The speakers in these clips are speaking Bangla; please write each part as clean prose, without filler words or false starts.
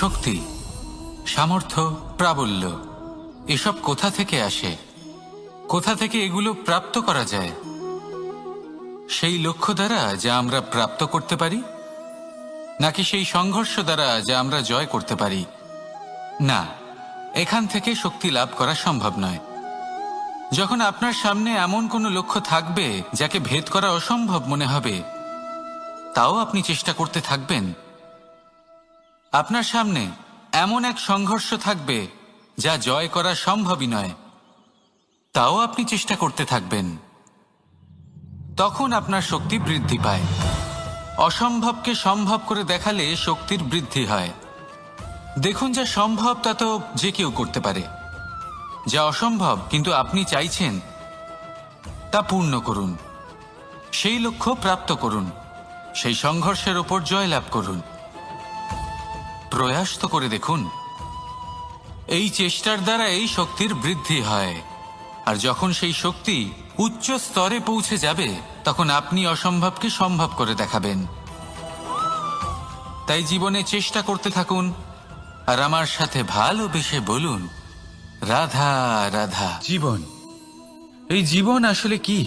শক্তি, সামর্থ্য, প্রাবল্য এসব কোথা থেকে আসে? কোথা থেকে এগুলো প্রাপ্ত করা যায়? সেই লক্ষ্য দ্বারা যা আমরা প্রাপ্ত করতে পারি, নাকি সেই সংঘর্ষ দ্বারা যা আমরা জয় করতে পারি? না, এখান থেকে শক্তি লাভ করা সম্ভব নয়। যখন আপনার সামনে এমন কোনো লক্ষ্য থাকবে যাকে ভেদ করা অসম্ভব মনে হবে, তাও আপনি চেষ্টা করতে থাকবেন। আপনার সামনে এমন এক সংঘর্ষ থাকবে যা জয় করা সম্ভবই নয়, তাও আপনি চেষ্টা করতে থাকবেন। তখন আপনার শক্তি বৃদ্ধি পায়। অসম্ভবকে সম্ভব করে দেখালে শক্তির বৃদ্ধি হয়। দেখুন, যা সম্ভব তা তো যে কেউ করতে পারে। যা অসম্ভব কিন্তু আপনি চাইছেন, তা পূর্ণ করুন। সেই লক্ষ্য প্রাপ্ত করুন। সেই সংঘর্ষের ওপর জয়লাভ করুন। প্রয়াস তো করে দেখুন। এই চেষ্টার দ্বারা এই শক্তির বৃদ্ধি হয়। আর যখন সেই শক্তি উচ্চ স্তরে পৌঁছে যাবে, তখন আপনি অসম্ভবকে সম্ভব করে দেখাবেন। তাই জীবনে চেষ্টা করতে থাকুন আর আমার সাথে ভালোবেসে বলুন, রাধা রাধা। জীবন, এই জীবন আসলে কি?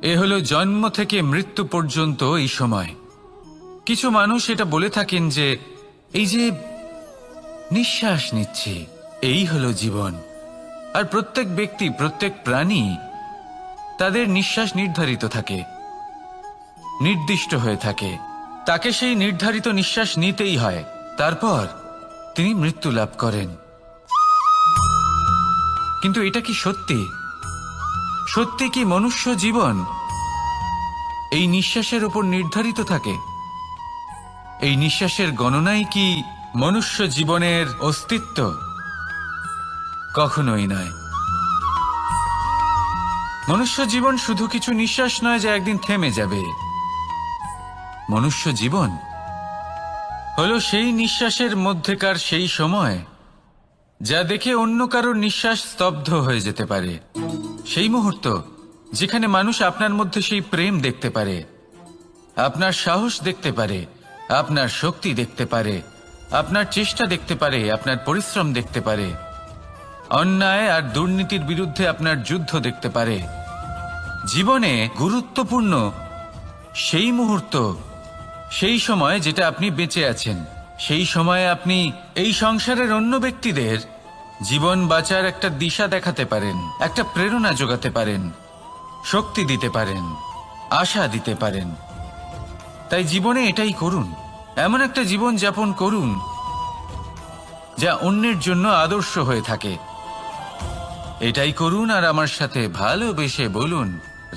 এ হলো জন্ম থেকে মৃত্যু পর্যন্ত এই সময়। কিছু মানুষ এটা বলে থাকেন যে এই যে নিঃশ্বাস নিচ্ছি, এই হলো জীবন। আর প্রত্যেক ব্যক্তি, প্রত্যেক প্রাণী, তাদের নিঃশ্বাস নির্ধারিত থাকে, নির্দিষ্ট হয়ে থাকে। তাকে সেই নির্ধারিত নিঃশ্বাস নিতেই হয়। তারপর তিনি মৃত্যু লাভ করেন। কিন্তু এটা কি সত্যি? সত্যি কি মনুষ্য জীবন এই নিঃশ্বাসের উপর নির্ধারিত থাকে? এই নিঃশ্বাসের গণনাই কি মনুষ্য জীবনের অস্তিত্ব? কখনোই নয়। মনুষ্য জীবন শুধু কিছু নিঃশ্বাস নয় যা একদিন থেমে যাবে। মনুষ্য জীবন হলো সেই নিঃশ্বাসের মধ্যেকার সেই সময় যা দেখে অন্য কারোর নিঃশ্বাস স্তব্ধ হয়ে যেতে পারে। সেই মুহূর্ত যেখানে মানুষ আপনার মধ্যে সেই প্রেম দেখতে পারে, আপনার সাহস দেখতে পারে, আপনার শক্তি দেখতে পারে, আপনার চেষ্টা দেখতে পারে, আপনার পরিশ্রম দেখতে পারে, অন্যায় আর দুর্নীতির বিরুদ্ধে আপনার যুদ্ধ দেখতে পারে। জীবনে গুরুত্বপূর্ণ সেই মুহূর্ত, সেই সময় যেটা আপনি বেঁচে আছেন। সেই সময়ে আপনি এই সংসারের অন্য ব্যক্তিদের জীবন বাঁচার একটা দিশা দেখাতে পারেন, একটা প্রেরণা যোগাতে পারেন, শক্তি দিতে পারেন, আশা দিতে পারেন। তাই জীবনে এটাই করুন। এমন একটা জীবন যাপন করুন যা অন্যের জন্য আদর্শ হয়ে থাকে। এটাই করুন আর আমার সাথে ভালোবেসে বলুন,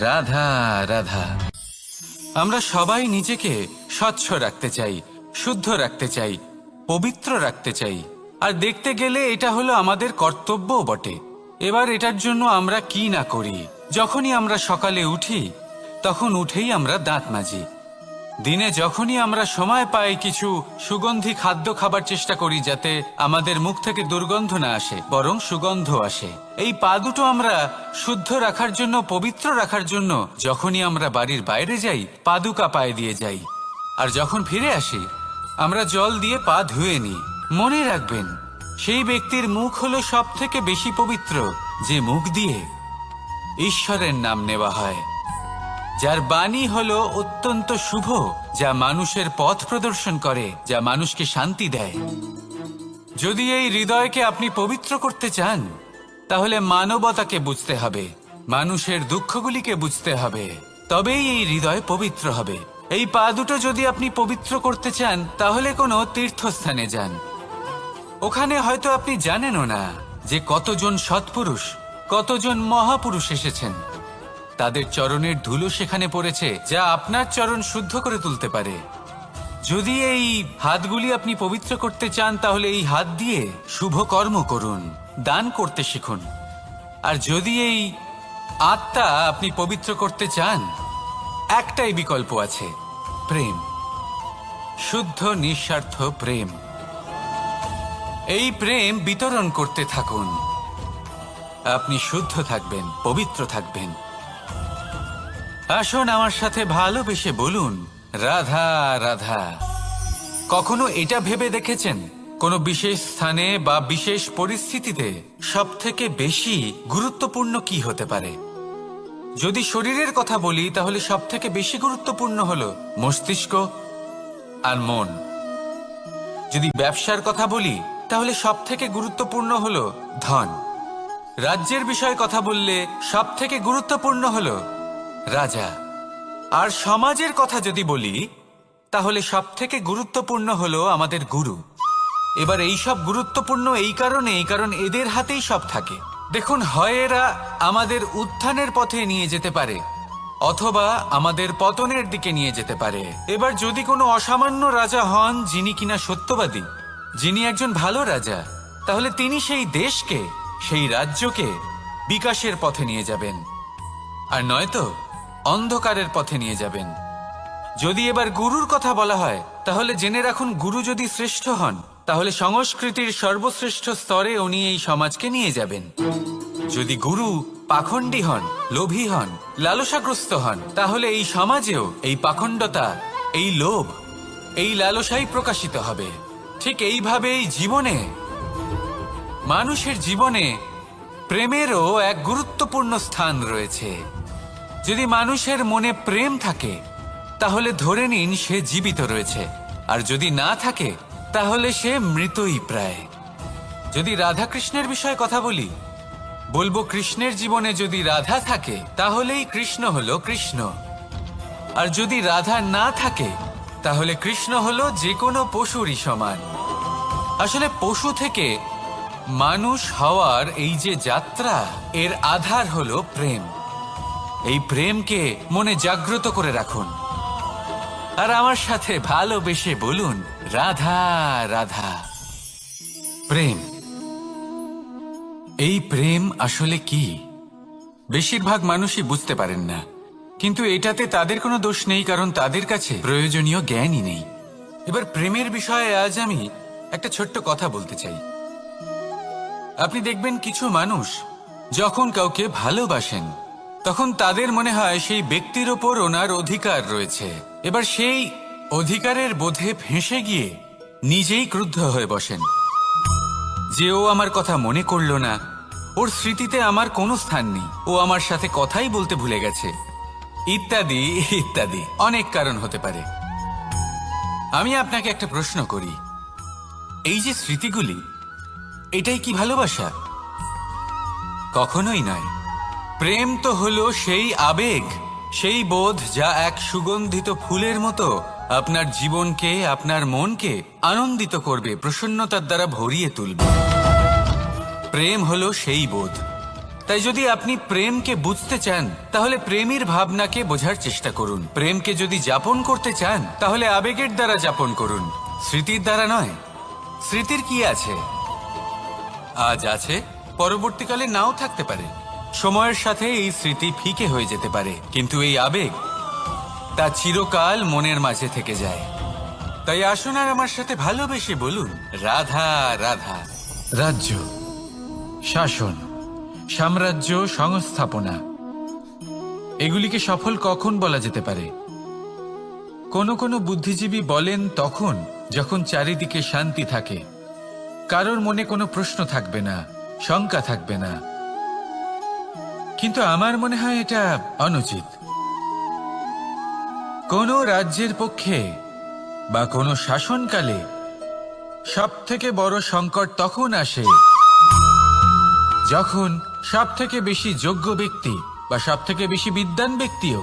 রাধা রাধা। আমরা সবাই নিজেকে স্বচ্ছ রাখতে চাই, শুদ্ধ রাখতে চাই, পবিত্র রাখতে চাই। আর দেখতে গেলে এটা হলো আমাদের কর্তব্যও বটে। এবার এটার জন্য আমরা কি না করি। যখনই আমরা সকালে উঠি, তখন উঠেই আমরা দাঁত মাজি। দিনে যখনই আমরা সময় পাই, কিছু সুগন্ধি খাদ্য খাবার চেষ্টা করি, যাতে আমাদের মুখ থেকে দুর্গন্ধ না আসে, বরং সুগন্ধ আসে। এই পা দুটো আমরা শুদ্ধ রাখার জন্য, পবিত্র রাখার জন্য যখনই আমরা বাড়ির বাইরে যাই, পাদুকা পায়ে দিয়ে যাই। আর যখন ফিরে আসি, আমরা জল দিয়ে পা ধুয়ে নিই। মনে রাখবেন, সেই ব্যক্তির মুখ হলো সব থেকে বেশি পবিত্র, যে মুখ দিয়ে ঈশ্বরের নাম নেওয়া হয়, যার বাণী হলো অত্যন্ত শুভ, যা মানুষের পথ প্রদর্শন করে, যা মানুষকে শান্তি দেয়। যদি এই হৃদয়কে আপনি পবিত্র করতে চান, তাহলে মানবতাকে বুঝতে হবে, মানুষের দুঃখগুলিকে বুঝতে হবে, তবেই এই হৃদয় পবিত্র হবে। এই পা দুটো যদি আপনি পবিত্র করতে চান, তাহলে কোনো তীর্থস্থানে যান। ওখানে হয়তো আপনি জানেনও না যে কতজন সৎপুরুষ, কতজন মহাপুরুষ এসেছেন। তাদের চরণের ধুলো সেখানে পড়েছে, যা আপনার চরণ শুদ্ধ করে তুলতে পারে। যদি এই হাতগুলি আপনি পবিত্র করতে চান, তাহলে এই হাত দিয়ে শুভ কর্ম করুন, দান করতে শিখুন। আর যদি এই আত্মা আপনি পবিত্র করতে চান, একটাই বিকল্প আছে, প্রেম, শুদ্ধ নিঃস্বার্থ প্রেম। এই প্রেম বিতরণ করতে থাকুন। আপনি শুদ্ধ থাকবেন, পবিত্র থাকবেন। আসুন আমার সাথে ভালোবেসে বলুন, রাধা রাধা। কখনো এটা ভেবে দেখেছেন কোনো বিশেষ স্থানে বা বিশেষ পরিস্থিতিতে সবথেকে বেশি গুরুত্বপূর্ণ কি হতে পারে? যদি শরীরের কথা বলি তাহলে সবথেকে বেশি গুরুত্বপূর্ণ হলো মস্তিষ্ক আর মন। যদি ব্যবসার কথা বলি তাহলে সবথেকে গুরুত্বপূর্ণ হলো ধন। রাজ্যের বিষয়ে কথা বললে সবথেকে গুরুত্বপূর্ণ হলো রাজা। আর সমাজের কথা যদি বলি তাহলে সবথেকে গুরুত্বপূর্ণ হলো আমাদের গুরু। এবার এই সব গুরুত্বপূর্ণ কারণ এদের হাতেই সব থাকে। দেখুন, হয় এরা আমাদের উত্থানের পথে নিয়ে যেতে পারে অথবা আমাদের পতনের দিকে নিয়ে যেতে পারে। এবার যদি কোনো অসামান্য রাজা হন যিনি কিনা সত্যবাদী, যিনি একজন ভালো রাজা, তাহলে তিনি সেই দেশকে, সেই রাজ্যকে বিকাশের পথে নিয়ে যাবেন, আর নয়তো অন্ধকারের পথে নিয়ে যাবেন। যদি এবার গুরুর কথা বলা হয় তাহলে জেনে রাখুন, গুরু যদি শ্রেষ্ঠ হন তাহলে সংস্কৃতির সর্বশ্রেষ্ঠ স্তরে উনি এই সমাজকে নিয়ে যাবেন। যদি গুরু পাখণ্ডী হন, লোভী হন, লালসাগ্রস্ত হন, তাহলে এই সমাজেও এই পাখণ্ডতা, এই লোভ, এই লালসাই প্রকাশিত হবে। ঠিক এইভাবেই জীবনে, মানুষের জীবনে প্রেমেরও এক গুরুত্বপূর্ণ স্থান রয়েছে। যদি মানুষের মনে প্রেম থাকে তাহলে ধরে নিন সে জীবিত রয়েছে, আর যদি না থাকে তাহলে সে মৃতই প্রায়। যদি রাধা কৃষ্ণের বিষয়ে কথা বলি, বলবো কৃষ্ণের জীবনে যদি রাধা থাকে তাহলেই কৃষ্ণ হলো কৃষ্ণ, আর যদি রাধা না থাকে তাহলে কৃষ্ণ হলো যে কোনো পশুরই সমান। আসলে পশু থেকে মানুষ হওয়ার এই যে যাত্রা, এর আধার হলো প্রেম। এই প্রেমকে মনে জাগ্রত করে রাখুন আর আমার সাথে ভালোবেসে বলুন, রাধা রাধা। প্রেম, এই প্রেম আসলে কি? বেশিরভাগ মানুষই বুঝতে পারেন না, কিন্তু এটাতে তাদের কোনো দোষ নেই, কারণ তাদের কাছে প্রয়োজনীয় জ্ঞানই নেই। এবার প্রেমের বিষয়ে আজ আমি একটা ছোট্ট কথা বলতে চাই। আপনি দেখবেন কিছু মানুষ যখন কাউকে ভালোবাসেন তখন তাদের মনে হয় সেই ব্যক্তির ওপর ওনার অধিকার রয়েছে। এবার সেই অধিকারের বোধে ফেঁসে গিয়ে নিজেই ক্রুদ্ধ হয়ে বসেন যে ও আমার কথা মনে করলো না, ওর স্মৃতিতে আমার কোনো স্থান নেই, ও আমার সাথে কথাই বলতে ভুলে গেছে, ইত্যাদি ইত্যাদি অনেক কারণ হতে পারে। আমি আপনাকে একটা প্রশ্ন করি, এই যে স্মৃতিগুলি, এটাই কি ভালোবাসা? কখনোই নয়। প্রেম তো হলো সেই আবেগ, সেই বোধ যা এক সুগন্ধিত ফুলের মতো আপনার জীবনকে, আপনার মনকে আনন্দিত করবে, প্রসন্নতার দ্বারা ভরিয়ে তুলবে। প্রেম হলো সেই বোধ। তাই যদি আপনি প্রেমকে বুঝতে চান তাহলে প্রেমের ভাবনাকে বোঝার চেষ্টা করুন। প্রেমকে যদি যাপন করতে চান তাহলে আবেগের দ্বারা যাপন করুন, স্মৃতির দ্বারা নয়। স্মৃতির কি আছে? আজ আছে, পরবর্তীকালে নাও থাকতে পারে। সময়ের সাথে এই স্মৃতি ফিকে হয়ে যেতে পারে, কিন্তু এই আবেগ তা চিরকাল মনের মাঝে থেকে যায়। তাই আসুন আর আমার সাথে ভালোবেসে বলুন, রাধা রাধা। রাজ্য, শাসন, সাম্রাজ্য, সংস্থাপনা, এগুলিকে সফল কখন বলা যেতে পারে? কোনো কোনো বুদ্ধিজীবী বলেন তখন যখন চারিদিকে শান্তি থাকে, কারোর মনে কোনো প্রশ্ন থাকবে না, শঙ্কা থাকবে না। কিন্তু আমার মনে হয় এটা অনুচিত। কোনো রাজ্যের পক্ষে বা কোনো শাসনকালে সবথেকে বড় সংকট তখন আসে যখন সবথেকে বেশি যোগ্য ব্যক্তি বা সবথেকে বেশি বিদ্বান ব্যক্তিও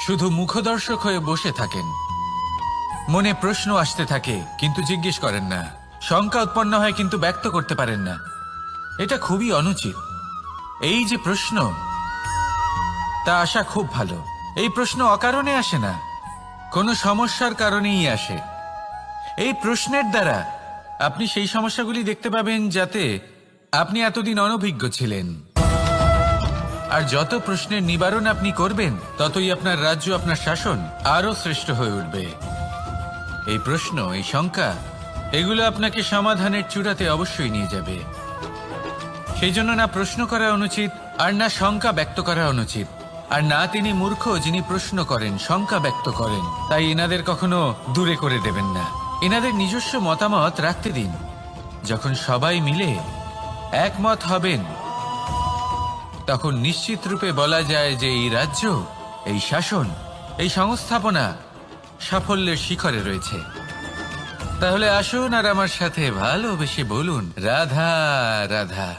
শুধু মুখদর্শক হয়ে বসে থাকেন। মনে প্রশ্ন আসতে থাকে কিন্তু জিজ্ঞেস করেন না, শঙ্কা উৎপন্ন হয় কিন্তু ব্যক্ত করতে পারেন না। এটা খুবই অনুচিত। এই যে প্রশ্ন, তা আসা খুব ভালো। এই প্রশ্ন অকারণে আসে না, কোনো সমস্যার কারণেই আসে। এই প্রশ্নের দ্বারা আপনি সেই সমস্যাগুলি দেখতে পাবেন যাতে আপনি এতদিন অনভিজ্ঞ ছিলেন। আর যত প্রশ্নের নিবারণ আপনি করবেন ততই আপনার রাজ্য, আপনার শাসন আরো শ্রেষ্ঠ হয়ে উঠবে। এই প্রশ্ন, এই শঙ্কা, এগুলো আপনাকে সমাধানের চূড়াতে অবশ্যই নিয়ে যাবে। সেই জন্য না প্রশ্ন করা অনুচিত, আর না শঙ্কা ব্যক্ত করা অনুচিত, আর না তিনি মূর্খ যিনি প্রশ্ন করেন, শঙ্কা ব্যক্ত করেন। তাই এনাদের কখনো দূরে করে দেবেন না। এনাদের নিজস্ব মতামত রাখতে দিন। যখন সবাই মিলে একমত হবেন, তখন নিশ্চিত রূপে বলা যায় যে এই রাজ্য, এই শাসন, এই সংস্থাপনা সাফল্যের শিখরে রয়েছে। তাহলে আসুন আর আমার সাথে ভালোবেসে বলুন, রাধা রাধা।